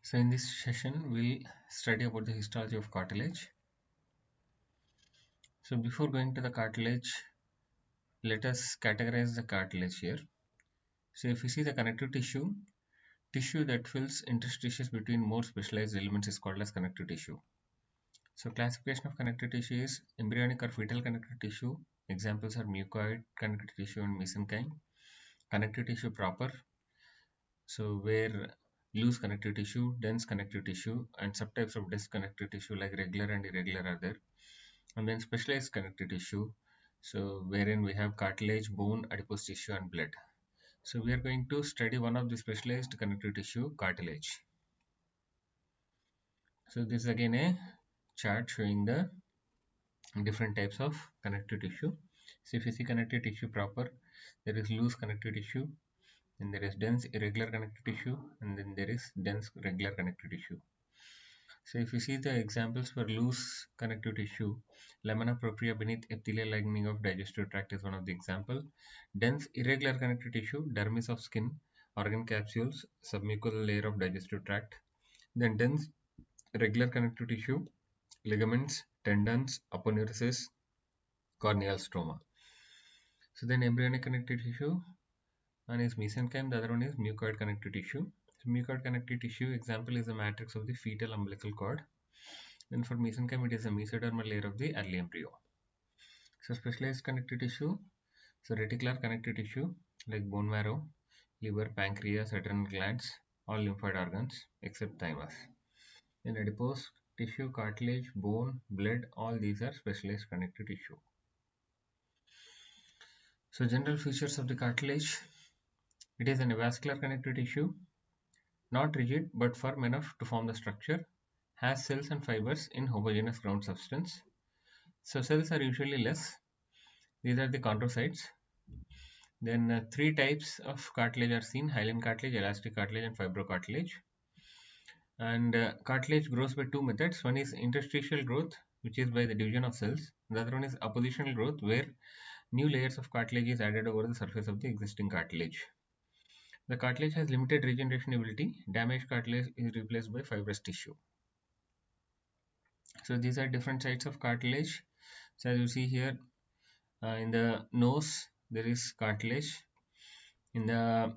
So in this session, we'll study about the histology of cartilage. So before going to the cartilage, let us categorize the cartilage here. So if you see the connective tissue that fills interstices between more specialized elements is called as connective tissue. So classification of connective tissue is embryonic or fetal connective tissue. Examples are mucoid connective tissue and mesenchyme. Connective tissue proper, so where loose connective tissue, dense connective tissue, and subtypes of dense connective tissue like regular and irregular are there. And then specialized connective tissue, so wherein we have cartilage, bone, adipose tissue, and blood. So we are going to study one of the specialized connective tissue, cartilage. So this is again a chart showing the different types of connective tissue. So if you see connective tissue proper, there is loose connective tissue, then there is dense irregular connective tissue, and then there is dense regular connective tissue. So if you see the examples for loose connective tissue, lamina propria beneath epithelial lining of digestive tract is one of the example. Dense irregular connective tissue, dermis of skin, organ capsules, submucosal layer of digestive tract. Then dense regular connective tissue, ligaments, tendons, aponeurosis, corneal stroma. So then embryonic connective tissue, one is mesenchyme, the other one is mucoid connective tissue. So mucoid connective tissue example is the matrix of the fetal umbilical cord. Then for mesenchyme, it is a mesodermal layer of the early embryo. So specialized connective tissue, so reticular connective tissue like bone marrow, liver, pancreas, adrenal glands, all lymphoid organs except thymus. Then adipose tissue, cartilage, bone, blood, all these are specialized connective tissue. So general features of the cartilage, it is an avascular connective tissue, not rigid but firm enough to form the structure, has cells and fibers in homogeneous ground substance. So cells are usually less. These are the chondrocytes. Then three types of cartilage are seen: hyaline cartilage, elastic cartilage, and fibrocartilage. And cartilage grows by two methods. One is interstitial growth, which is by the division of cells. The other one is appositional growth, where new layers of cartilage is added over the surface of the existing cartilage. The cartilage has limited regeneration ability. Damaged cartilage is replaced by fibrous tissue. So these are different sites of cartilage. So as you see here, in the nose there is cartilage. There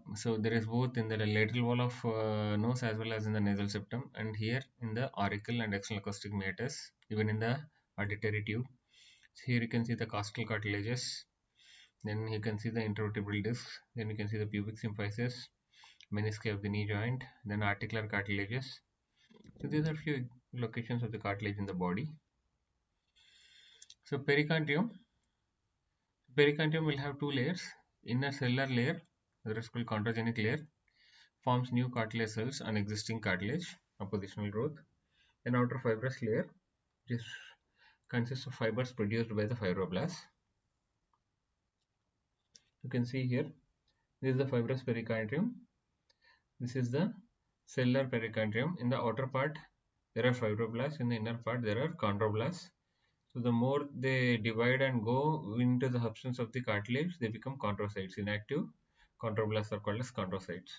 is both in the lateral wall of nose as well as in the nasal septum, and here in the auricle and external acoustic meatus, even in the auditory tube. So here you can see the costal cartilages, then you can see the intervertebral discs, then you can see the pubic symphysis, menisci of the knee joint, then articular cartilages. So these are few locations of the cartilage in the body. So pericardium will have two layers. Inner cellular layer, that is called chondrogenic layer, forms new cartilage cells on existing cartilage, oppositional growth. An outer fibrous layer, which consists of fibers produced by the fibroblasts. You can see here, this is the fibrous pericardium. This is the cellular pericardium. In the outer part, there are fibroblasts. In the inner part, there are chondroblasts. So the more they divide and go into the substance of the cartilage, they become chondrocytes. Inactive chondroblasts are called as chondrocytes.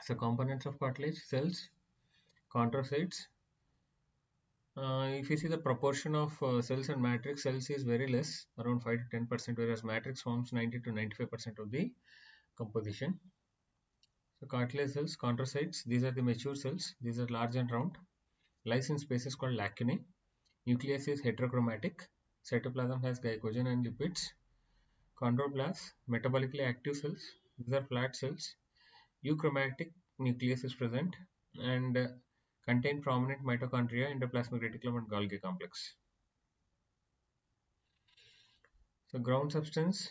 So components of cartilage cells, chondrocytes. If you see the proportion of cells and matrix, cells is very less, around 5 to 10%, whereas matrix forms 90 to 95% of the composition. So cartilage cells, chondrocytes, these are the mature cells. These are large and round. Lies in spaces called lacunae. Nucleus is heterochromatic. Cytoplasm has glycogen and lipids. Chondroblasts, metabolically active cells. These are flat cells. Euchromatic nucleus is present and contain prominent mitochondria, endoplasmic reticulum, and Golgi complex. So ground substance,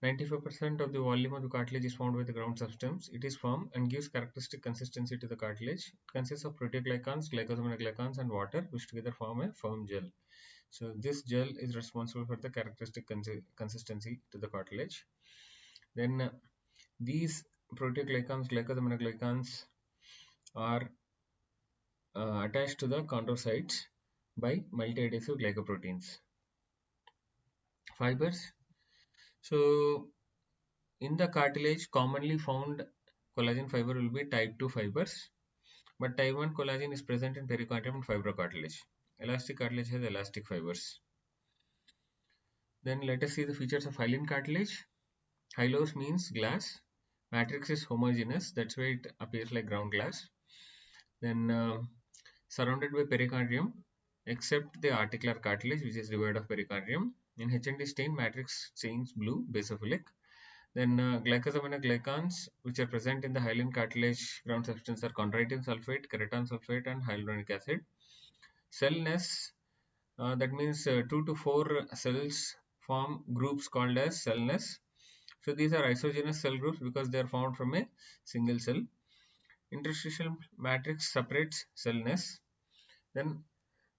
95% of the volume of the cartilage is formed by the ground substance. It is firm and gives characteristic consistency to the cartilage. It consists of proteoglycans, glycosaminoglycans, and water, which together form a firm gel. So this gel is responsible for the characteristic consistency to the cartilage. Then these proteoglycans, glycosaminoglycans are attached to the chondrocytes by multi-adhesive glycoproteins. Fibers. So in the cartilage, commonly found collagen fiber will be type 2 fibers, but type 1 collagen is present in pericardium and fibrocartilage. Elastic cartilage has elastic fibers. Then let us see the features of hyaline cartilage. Hylose means glass. Matrix is homogeneous, that's why it appears like ground glass. Then surrounded by pericardium, except the articular cartilage, which is devoid of pericardium. In HND stain, matrix stains blue, basophilic. Then glycosaminoglycans, which are present in the hyaline cartilage ground substance, are chondroitin sulfate, keratin sulfate, and hyaluronic acid. Cellness, that means 2 to 4 cells form groups called as cellness. So these are isogenous cell groups because they are formed from a single cell. Interstitial matrix separates cellness. Then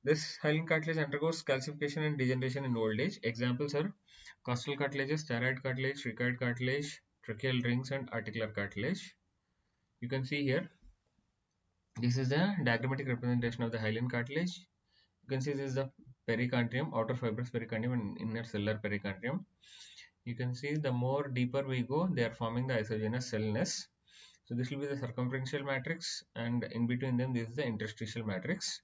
this hyaline cartilage undergoes calcification and degeneration in old age. Examples are costal cartilages, thyroid cartilage, cricoid cartilage, tracheal rings, and articular cartilage. You can see here, this is the diagrammatic representation of the hyaline cartilage. You can see this is the pericardium, outer fibrous pericardium, and inner cellular pericardium. You can see the more deeper we go, they are forming the isogenous cellness. So this will be the circumferential matrix, and in between them, this is the interstitial matrix.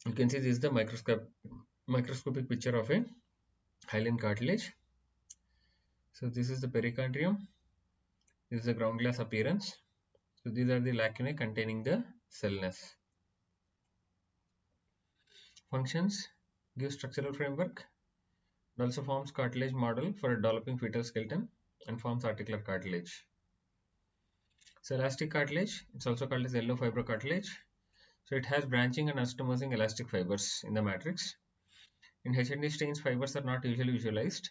You can see this is the microscopic picture of a hyaline cartilage. So this is the pericardium. This is the ground glass appearance. So these are the lacunae containing the cellness. Functions: give structural framework. It also forms cartilage model for a developing fetal skeleton and forms articular cartilage. So elastic cartilage, it's also called as yellow fibrocartilage. So it has branching and anastomosing elastic fibers in the matrix. In HND stains, fibers are not usually visualized.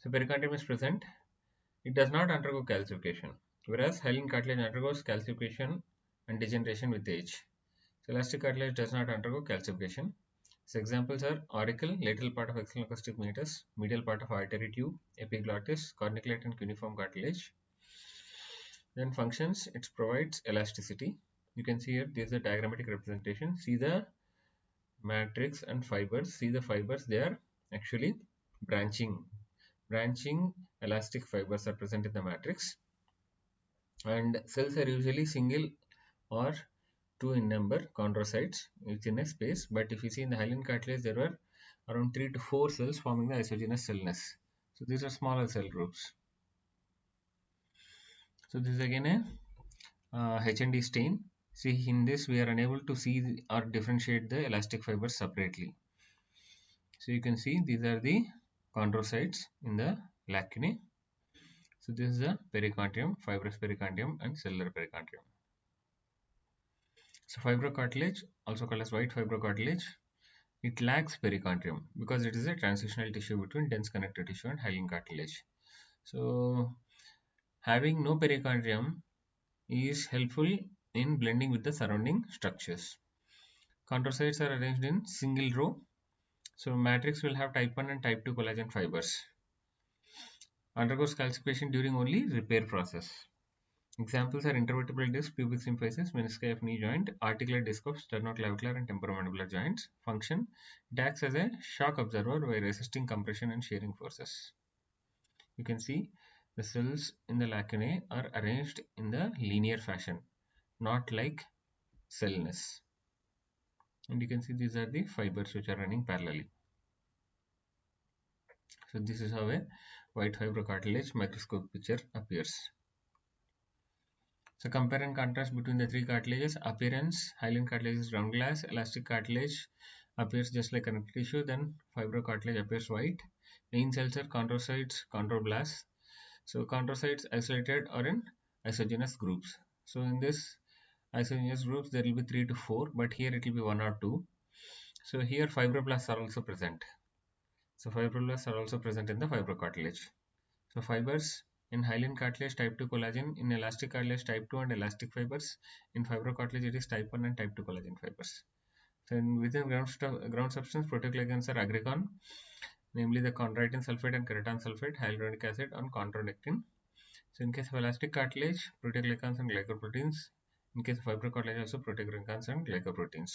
So pericardium is present. It does not undergo calcification, whereas hyaline cartilage undergoes calcification and degeneration with age. So elastic cartilage does not undergo calcification. So examples are auricle, lateral part of external acoustic meatus, medial part of artery tube, epiglottis, corniculate and cuneiform cartilage. Then functions, it provides elasticity. You can see here, this is a diagrammatic representation. See the matrix and fibers. See the fibers, they are actually branching. Branching elastic fibers are present in the matrix. And cells are usually single or two in number, chondrocytes within a space. But if you see in the hyaline cartilage, there were around 3 to 4 cells forming the isogenous cellness. So these are smaller cell groups. So this is again a HND stain. See, in this we are unable to see or differentiate the elastic fibers separately. So you can see these are the chondrocytes in the lacunae. So this is the pericardium, fibrous pericardium, and cellular pericardium. So fibrocartilage, also called as white fibrocartilage, it lacks pericardium because it is a transitional tissue between dense connective tissue and hyaline cartilage. So having no pericardium is helpful in blending with the surrounding structures. Chondrocytes are arranged in single row. So matrix will have type 1 and type 2 collagen fibers. Undergoes calcification during only repair process. Examples are intervertebral disc, pubic symphysis, menisci of knee joint, articular disc of sternoclavicular and temporomandibular joints. Function: it acts as a shock absorber by resisting compression and shearing forces. You can see the cells in the lacunae are arranged in the linear fashion, not like cellness. And you can see these are the fibers which are running parallelly. So this is how a white fibrocartilage microscope picture appears. So compare and contrast between the three cartilages. Appearance: hyaline cartilage is round glass, elastic cartilage appears just like connective tissue, then fibrocartilage appears white. Main cells are chondrocytes, chondroblasts. So chondrocytes isolated or in isogenous groups. So in this isogenous groups there will be 3 to 4, but here it will be 1 or 2. So here fibroblasts are also present. So fibroblasts are also present in the fibrocartilage. So fibers in hyaline cartilage type 2 collagen, in elastic cartilage type 2 and elastic fibers, in fibrocartilage it is type 1 and type 2 collagen fibers. So within ground substance, proteoglycans are agricon, namely the chondroitin sulfate and keratin sulfate, hyaluronic acid and chondrodectin. So in case of elastic cartilage, proteoglycans and glycoproteins. In case of fibrocartilage, also proteoglycans and glycoproteins.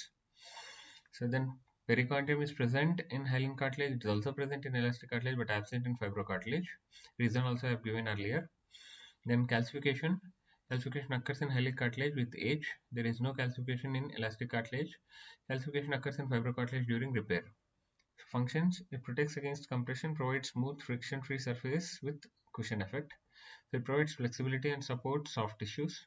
So then pericardium is present in hyaline cartilage. It is also present in elastic cartilage but absent in fibrocartilage. Reason also I have given earlier. Then calcification. Calcification occurs in hyaline cartilage with age. There is no calcification in elastic cartilage. Calcification occurs in fibrocartilage during repair. Functions: it protects against compression, provides smooth friction-free surface with cushion effect. So it provides flexibility and supports soft tissues.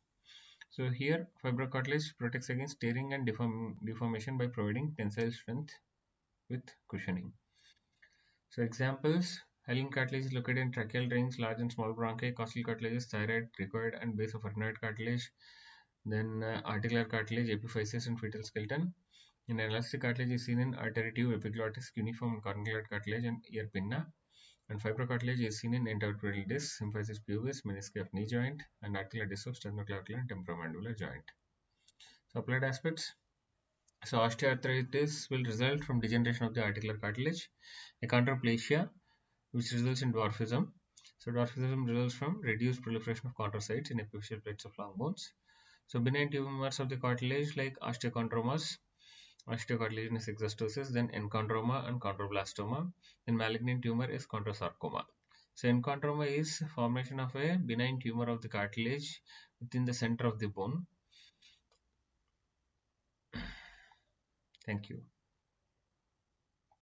So here fibrocartilage protects against tearing and deformation by providing tensile strength with cushioning. So examples: hyaline cartilage is located in tracheal rings, large and small bronchi. Costal cartilage is thyroid, cricoid and base of arytenoid cartilage. Then articular cartilage, epiphysis and fetal skeleton. In elastic cartilage is seen in artery tube, epiglottis, cuneiform and cornuclear cartilage and ear pinna. And fibrocartilage is seen in intervertebral disc, symphysis pubis, menisci of knee joint, and articular disc of sternoclavicular and temporomandibular joint. So applied aspects. So osteoarthritis will result from degeneration of the articular cartilage. Achondroplasia, which results in dwarfism. So dwarfism results from reduced proliferation of chondrocytes in epiphyseal plates of long bones. So benign tumors of the cartilage like osteochondromas, osteocartilaginous exostosis, then enchondroma and chondroblastoma. Then malignant tumor is chondrosarcoma. So enchondroma is formation of a benign tumor of the cartilage within the center of the bone. Thank you.